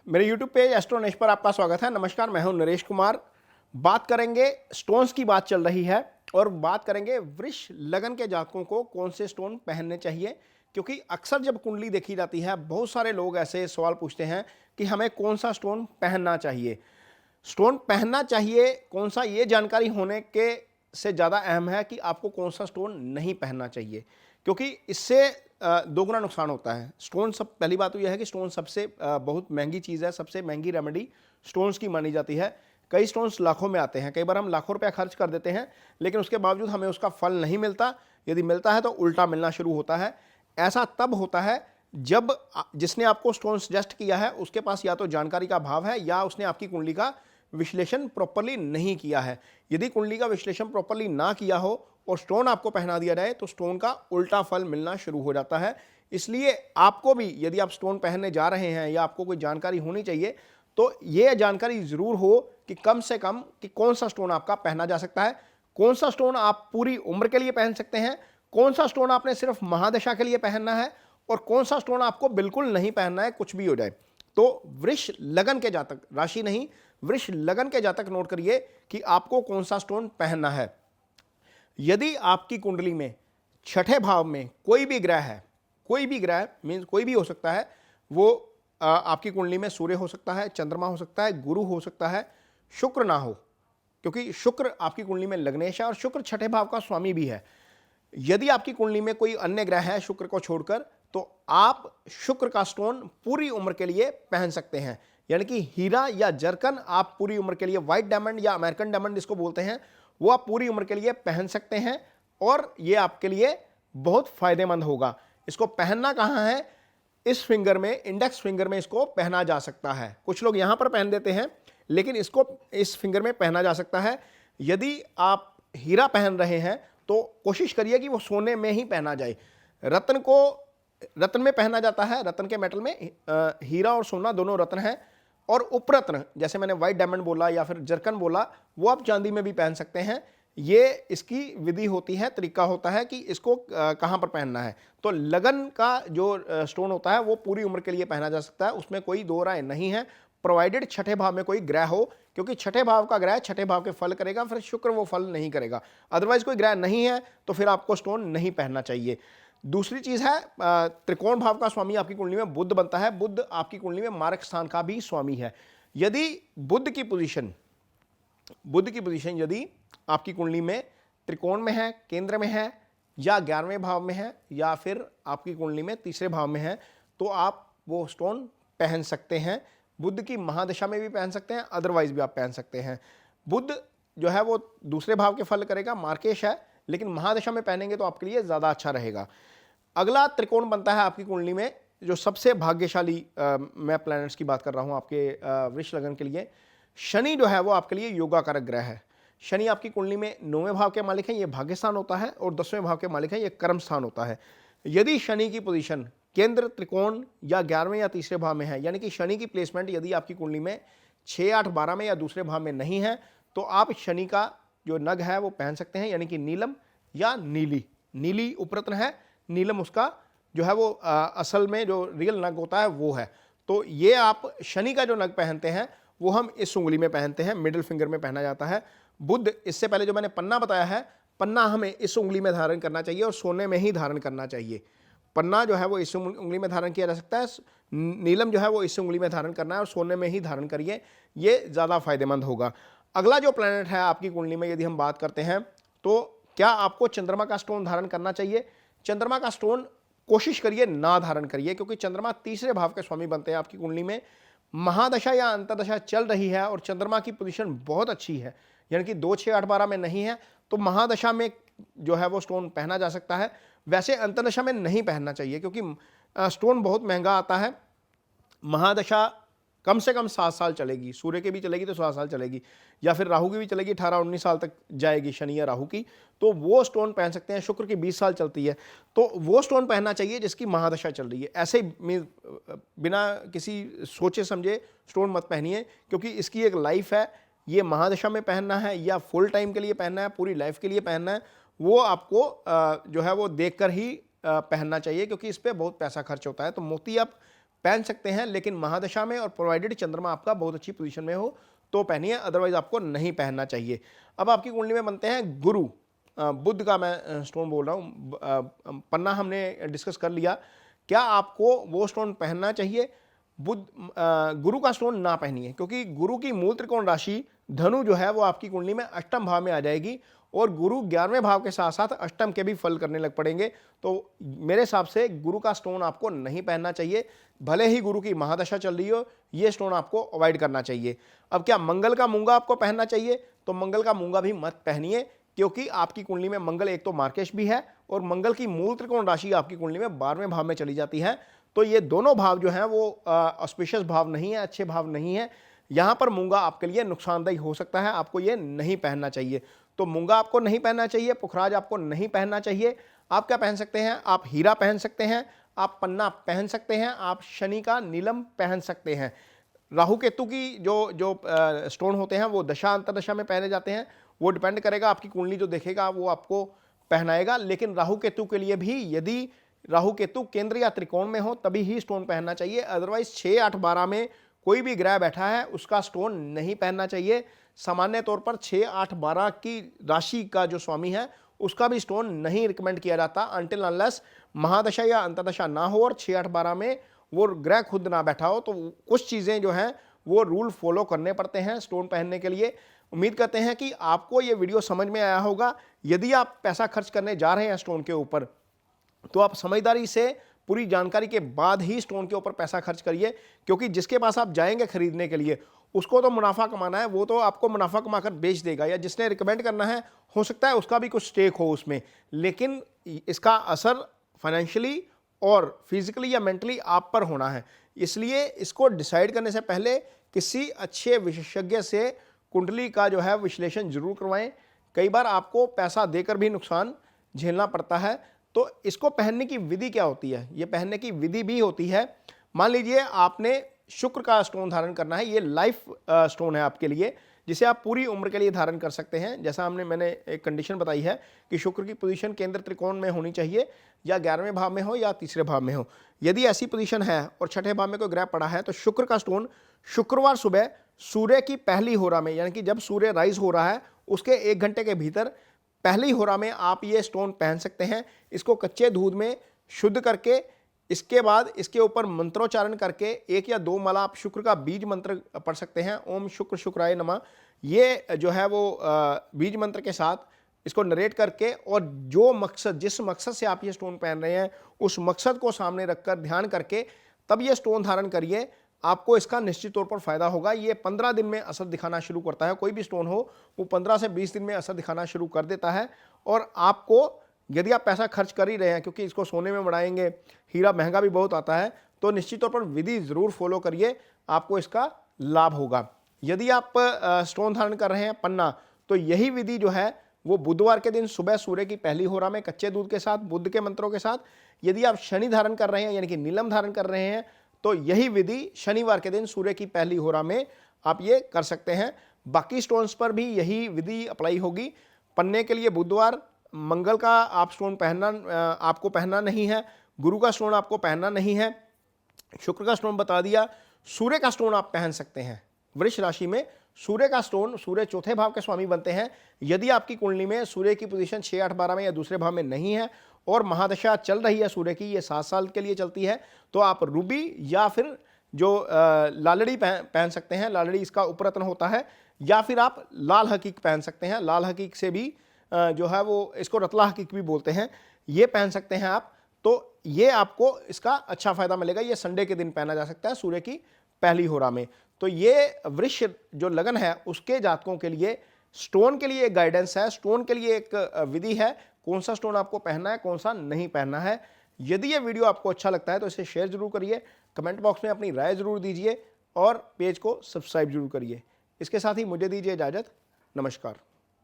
मेरे YouTube page एस्ट्रोनेश पर आपका स्वागत है। नमस्कार, मैं हूं नरेश कुमार। बात करेंगे, स्टोन्स की बात चल रही है और बात करेंगे वृष लगन के जातकों को कौन से स्टोन पहनने चाहिए। क्योंकि अक्सर जब कुंडली देखी जाती है, बहुत सारे लोग ऐसे सवाल पूछते हैं कि हमें कौन सा स्टोन पहनना चाहिए। स्टोन पहनना चाहिए कौन सा, ये जानकारी होने के से ज़्यादा अहम है कि आपको कौन सा स्टोन नहीं पहनना चाहिए, क्योंकि इससे दोगुना नुकसान होता है। स्टोन सब, पहली बात तो यह है कि स्टोन सबसे बहुत महंगी चीज़ है, सबसे महंगी रेमेडी स्टोन्स की मानी जाती है। कई स्टोन्स लाखों में आते हैं, कई बार हम लाखों रुपया खर्च कर देते हैं, लेकिन उसके बावजूद हमें उसका फल नहीं मिलता। यदि मिलता है तो उल्टा मिलना शुरू होता है। ऐसा तब होता है जब जिसने आपको स्टोन सजेस्ट किया है उसके पास या तो जानकारी का अभाव है या उसने आपकी कुंडली का विश्लेषण प्रॉपरली नहीं किया है। यदि कुंडली का विश्लेषण प्रॉपरली ना किया हो और स्टोन आपको पहना दिया जाए तो स्टोन का उल्टा फल मिलना शुरू हो जाता है। इसलिए आपको भी, यदि आप स्टोन पहनने जा रहे हैं या आपको कोई जानकारी होनी चाहिए, तो यह जानकारी जरूर हो कि कम से कम कि कौन सा स्टोन आपका पहना जा सकता है, कौन सा स्टोन आप पूरी उम्र के लिए पहन सकते हैं, कौन सा स्टोन आपने सिर्फ महादशा के लिए पहनना है और कौन सा स्टोन आपको बिल्कुल नहीं पहनना है, कुछ भी हो जाए। तो वृष लगन के जातक, राशि नहीं, वृष लगन के जातक नोट करिए कि आपको कौन सा स्टोन पहनना है। यदि आपकी कुंडली में छठे भाव में कोई भी ग्रह है, कोई भी ग्रह मीन्स कोई भी हो सकता है, वो आपकी कुंडली में सूर्य हो सकता है, चंद्रमा हो सकता है, गुरु हो सकता है, शुक्र ना हो, क्योंकि शुक्र आपकी कुंडली में लग्नेश है और शुक्र छठे भाव का स्वामी भी है। यदि आपकी कुंडली में कोई अन्य ग्रह है शुक्र को छोड़कर, तो आप शुक्र का स्टोन पूरी उम्र के लिए पहन सकते हैं। यानी कि हीरा या जरकन आप पूरी उम्र के लिए, व्हाइट डायमंड या अमेरिकन डायमंड जिसको बोलते हैं, वो आप पूरी उम्र के लिए पहन सकते हैं और ये आपके लिए बहुत फायदेमंद होगा। इसको पहनना कहाँ है? इस फिंगर में, इंडेक्स फिंगर में इसको पहना जा सकता है। कुछ लोग यहां पर पहन देते हैं, लेकिन इसको इस फिंगर में पहना जा सकता है। यदि आप हीरा पहन रहे हैं तो कोशिश करिए कि वो सोने में ही पहना जाए। रत्न को रत्न में पहना जाता है, रत्न के मेटल में हीरा और सोना दोनों रत्न हैं। और उपरत्न, जैसे मैंने व्हाइट डायमंड बोला या फिर जरकन बोला, वो आप चांदी में भी पहन सकते हैं। ये इसकी विधि होती है, तरीका होता है कि इसको कहां पर पहनना है। तो लगन का जो स्टोन होता है वो पूरी उम्र के लिए पहना जा सकता है, उसमें कोई दो राय नहीं है, प्रोवाइडेड छठे भाव में कोई ग्रह हो, क्योंकि छठे भाव का ग्रह छठे भाव के फल करेगा, फिर शुक्र वो फल नहीं करेगा। अदरवाइज कोई ग्रह नहीं है तो फिर आपको स्टोन नहीं पहनना चाहिए। दूसरी चीज है, त्रिकोण भाव का स्वामी आपकी कुंडली में बुध बनता है। बुध आपकी कुंडली में मारक स्थान का भी स्वामी है। यदि बुध की पोजीशन यदि आपकी कुंडली में त्रिकोण में है, केंद्र में है, या 11वें भाव में है, या फिर आपकी कुंडली में तीसरे भाव में है, तो आप वो स्टोन पहन सकते हैं। बुध की महादशा में भी पहन सकते हैं, अदरवाइज भी आप पहन सकते हैं। बुध जो है वो दूसरे भाव के फल करेगा, मार्केश है, लेकिन महादशा में पहनेंगे तो आपके लिए ज्यादा अच्छा रहेगा। अगला त्रिकोण बनता है आपकी कुंडली में, जो सबसे भाग्यशाली मैं प्लैनेट्स की बात कर रहा हूं आपके वृष लगन के लिए। शनि जो है वो आपके लिए योगा कारक ग्रह है। शनि आपकी कुंडली में 9वें भाव के मालिक हैं, ये भाग्य स्थान होता है, और 10वें भाव के मालिक हैं, ये कर्म स्थान होता है। यदि शनि की पोजीशन केंद्र, त्रिकोण या 11वें या तीसरे भाव में है, यानी कि शनि की प्लेसमेंट यदि आपकी कुंडली में 6, 8, 12 में या दूसरे भाव में नहीं है, तो आप शनि का जो नग है वो पहन सकते हैं, यानी कि नीलम या नीली। नीली उपरत्न है, नीलम उसका जो है वो असल में जो रियल नग होता है वो है। तो ये आप शनि का जो नग पहनते हैं वो हम इस उंगली में पहनते हैं, मिडिल फिंगर में पहना जाता है। बुध, इससे पहले जो मैंने पन्ना बताया है, पन्ना हमें इस उंगली में धारण करना चाहिए और सोने में ही धारण करना चाहिए। पन्ना जो है वो इस उंगली में धारण किया जा सकता है, नीलम जो है वो इस उंगली में धारण करना है और सोने में ही धारण करिए, ये ज़्यादा फायदेमंद होगा। अगला जो प्लैनेट है आपकी कुंडली में यदि हम बात करते हैं, तो क्या आपको चंद्रमा का स्टोन धारण करना चाहिए? चंद्रमा का स्टोन कोशिश करिए ना धारण करिए, क्योंकि चंद्रमा तीसरे भाव के स्वामी बनते हैं आपकी कुंडली में। महादशा या अंतर्दशा चल रही है और चंद्रमा की पोजीशन बहुत अच्छी है, यानी कि 2, 6, 8, 12 में नहीं है, तो महादशा में जो है वो स्टोन पहना जा सकता है। वैसे अंतर्दशा में नहीं पहनना चाहिए, क्योंकि स्टोन बहुत महंगा आता है। महादशा कम से कम 7 साल चलेगी, सूर्य की भी चलेगी तो 7 साल चलेगी, या फिर राहु की भी चलेगी, 18-19 साल तक जाएगी शनि या राहु की, तो वो स्टोन पहन सकते हैं। शुक्र की 20 साल चलती है, तो वो स्टोन पहनना चाहिए जिसकी महादशा चल रही है। ऐसे बिना किसी सोचे समझे स्टोन मत पहनिए, क्योंकि इसकी एक लाइफ है। ये महादशा में पहनना है या फुल टाइम के लिए पहनना है, पूरी लाइफ के लिए पहनना है, वो आपको जो है वो देखकर ही पहनना चाहिए, क्योंकि इस पर बहुत पैसा खर्च होता है। तो मोती आप पहन सकते हैं, लेकिन महादशा में और प्रोवाइडेड चंद्रमा आपका बहुत अच्छी पोजीशन में हो तो पहनिए, अदरवाइज आपको नहीं पहनना चाहिए। अब आपकी कुंडली में बनते हैं गुरु, बुध का मैं स्टोन बोल रहा हूँ। पन्ना हमने डिस्कस कर लिया, क्या आपको वो स्टोन पहनना चाहिए? गुरु का स्टोन ना पहनिए, क्योंकि गुरु की मूल त्रिकोण राशि धनु जो है वो आपकी कुंडली में अष्टम भाव में आ जाएगी और गुरु 11वें भाव के साथ साथ अष्टम के भी फल करने लग पड़ेंगे। तो मेरे हिसाब से गुरु का स्टोन आपको नहीं पहनना चाहिए, भले ही गुरु की महादशा चल रही हो, ये स्टोन आपको अवॉइड करना चाहिए। अब क्या मंगल का मूंगा आपको पहनना चाहिए? तो मंगल का मूंगा भी मत पहनिए, क्योंकि आपकी कुंडली में मंगल एक तो मार्केश भी है और मंगल की मूल त्रिकोण राशि आपकी कुंडली में 12वें भाव में चली जाती है। तो ये दोनों भाव जो हैं वो ऑस्पिशियस भाव नहीं है, अच्छे भाव नहीं है। यहाँ पर मूंगा आपके लिए नुकसानदायी हो सकता है, आपको ये नहीं पहनना चाहिए। तो मूंगा आपको नहीं पहनना चाहिए, पुखराज आपको नहीं पहनना चाहिए। आप क्या पहन सकते हैं? आप हीरा पहन सकते हैं, आप पन्ना पहन सकते हैं, आप शनि का नीलम पहन सकते हैं। राहु केतु की जो स्टोन होते हैं वो दशा अंतरदशा में पहने जाते हैं, वो डिपेंड करेगा, आपकी कुंडली जो देखेगा वो आपको पहनाएगा। लेकिन राहु केतु के लिए भी यदि राहु केतु केंद्र या त्रिकोण में हो तभी ही स्टोन पहनना चाहिए, अदरवाइज 6, 8, 12 में कोई भी ग्रह बैठा है उसका स्टोन नहीं पहनना चाहिए। सामान्य तौर पर 6, 8, 12 की राशि का जो स्वामी है उसका भी स्टोन नहीं रिकमेंड किया जाता अनटिल अनलेस महादशा या अंतरदशा ना हो और 6, 8, 12 में वो ग्रह खुद ना बैठा हो। तो कुछ चीज़ें जो हैं वो रूल फॉलो करने पड़ते हैं स्टोन पहनने के लिए। उम्मीद करते हैं कि आपको ये वीडियो समझ में आया होगा। यदि आप पैसा खर्च करने जा रहे हैं स्टोन के ऊपर तो आप समझदारी से पूरी जानकारी के बाद ही स्टोन के ऊपर पैसा खर्च करिए, क्योंकि जिसके पास आप जाएंगे खरीदने के लिए उसको तो मुनाफा कमाना है, वो तो आपको मुनाफा कमाकर बेच देगा, या जिसने रिकमेंड करना है हो सकता है उसका भी कुछ स्टेक हो उसमें, लेकिन इसका असर फाइनेंशियली और फिजिकली या मेंटली आप पर होना है। इसलिए इसको डिसाइड करने से पहले किसी अच्छे विशेषज्ञ से कुंडली का जो है विश्लेषण जरूर करवाएं। कई बार आपको पैसा देकर भी नुकसान झेलना पड़ता है। तो इसको पहनने की विधि क्या होती है? ये पहनने की विधि भी होती है। मान लीजिए आपने शुक्र का स्टोन धारण करना है, ये लाइफ स्टोन है आपके लिए, जिसे आप पूरी उम्र के लिए धारण कर सकते हैं। जैसा मैंने एक कंडीशन बताई है कि शुक्र की पोजीशन केंद्र त्रिकोण में होनी चाहिए, या 11वें भाव में हो या तीसरे भाव में हो। यदि ऐसी पोजीशन है और छठे भाव में कोई ग्रह पड़ा है तो शुक्र का स्टोन शुक्रवार सुबह सूर्य की पहली होरा में, यानी कि जब सूर्य राइज हो रहा है उसके 1 घंटे के भीतर पहली होरा में आप ये स्टोन पहन सकते हैं। इसको कच्चे दूध में शुद्ध करके इसके बाद इसके ऊपर मंत्रोच्चारण करके 1 या 2 माला आप शुक्र का बीज मंत्र पढ़ सकते हैं, ओम शुक्र शुक्राय नमः। ये जो है वो बीज मंत्र के साथ इसको नरेट करके, और जो मकसद, जिस मकसद से आप ये स्टोन पहन रहे हैं उस मकसद को सामने रखकर ध्यान करके तब ये स्टोन धारण करिए। आपको इसका निश्चित तौर पर फायदा होगा। ये 15 दिन में असर दिखाना शुरू करता है। कोई भी स्टोन हो वो 15 से 20 दिन में असर दिखाना शुरू कर देता है। और आपको यदि आप पैसा खर्च कर ही रहे हैं, क्योंकि इसको सोने में बढ़ाएंगे, हीरा महंगा भी बहुत आता है, तो निश्चित तौर पर विधि जरूर फॉलो करिए, आपको इसका लाभ होगा। यदि आप स्टोन धारण कर रहे हैं पन्ना, तो यही विधि जो है वो बुधवार के दिन सुबह सूर्य की पहली होरा में कच्चे दूध के साथ, बुद्ध के मंत्रों के साथ। यदि आप शनि धारण कर रहे हैं यानी कि नीलम धारण कर रहे हैं, तो यही विधि शनिवार के दिन सूर्य की पहली होरा में आप ये कर सकते हैं। बाकी स्टोन्स पर भी यही विधि अप्लाई होगी। पन्ने के लिए बुधवार, मंगल का आप स्टोन पहनना आपको पहनना नहीं है, गुरु का स्टोन आपको पहनना नहीं है, शुक्र का स्टोन बता दिया, सूर्य का स्टोन आप पहन सकते हैं। वृष राशि में सूर्य का स्टोन, सूर्य चौथे भाव के स्वामी बनते हैं। यदि आपकी कुंडली में सूर्य की पोजीशन 6, 8, 12 में या दूसरे भाव में नहीं है और महादशा चल रही है सूर्य की, ये 7 साल के लिए चलती है, तो आप रूबी या फिर जो लालड़ी पहन सकते हैं। लालड़ी इसका उपरत्न होता है। या फिर आप लाल हकीक पहन सकते हैं। लाल हकीक से भी जो है वो, इसको रतला हकीक भी बोलते हैं, ये पहन सकते हैं आप। तो ये आपको इसका अच्छा फायदा मिलेगा। ये संडे के दिन पहना जा सकता है सूर्य की पहली होरा में। तो ये वृष जो लगन है उसके जातकों के लिए स्टोन के लिए एक गाइडेंस है, स्टोन के लिए एक विधि है, कौन सा स्टोन आपको पहनना है, कौन सा नहीं पहनना है। यदि ये वीडियो आपको अच्छा लगता है तो इसे शेयर जरूर करिए, कमेंट बॉक्स में अपनी राय जरूर दीजिए और पेज को सब्सक्राइब जरूर करिए। इसके साथ ही मुझे दीजिए इजाजत। नमस्कार।